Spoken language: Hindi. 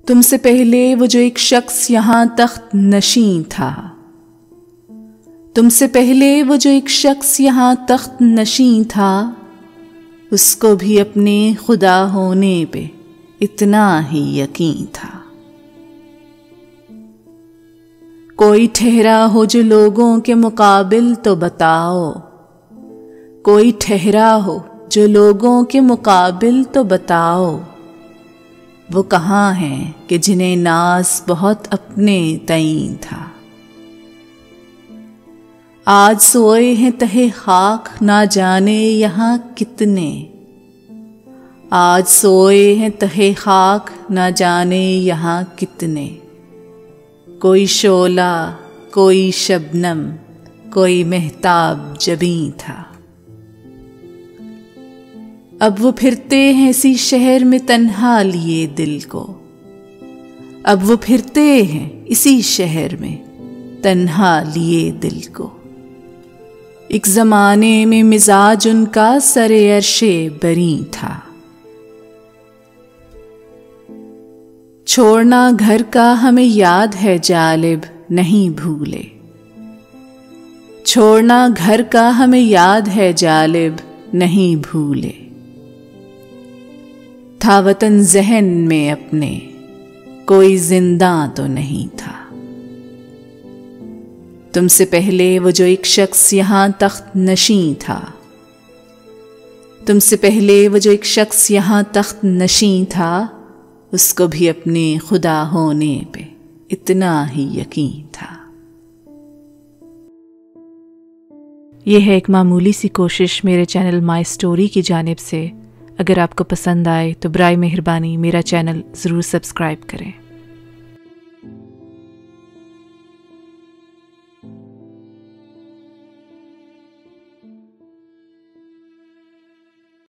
तुमसे पहले वो जो एक शख्स यहाँ तख्त नशीं था, तुमसे पहले वो जो एक शख्स यहाँ तख्त नशीं था, उसको भी अपने खुदा होने पे इतना ही यकीन था। कोई ठहरा हो जो लोगों के मुकाबिल तो बताओ, कोई ठहरा हो जो लोगों के मुकाबिल तो बताओ, वो कहाँ हैं कि जिन्हें नाज बहुत अपने तईं था। आज सोए हैं तहे खाक ना जाने यहाँ कितने, आज सोए हैं तहे खाक ना जाने यहाँ कितने। कोई शोला, कोई शबनम, कोई मेहताब जबीं था। अब वो फिरते हैं इसी शहर में तन्हा लिए दिल को, अब वो फिरते हैं इसी शहर में तन्हा लिए दिल को। एक ज़माने में मिजाज उनका सरे अर्शे बरी था। छोड़ना घर का हमें याद है जालिब नहीं भूले, छोड़ना घर का हमें याद है जालिब नहीं भूले। था वतन ज़हन में अपने कोई जिंदा तो नहीं था। तुमसे पहले वो जो एक शख्स यहाँ तख्त नशीं था, तुमसे पहले वो जो एक शख्स यहाँ तख्त नशीं था, उसको भी अपने खुदा होने पे इतना ही यकीन था। यह है एक मामूली सी कोशिश मेरे चैनल माई स्टोरी की जानिब से। अगर आपको पसंद आए तो बराए मेहरबानी मेरा चैनल ज़रूर सब्सक्राइब करें।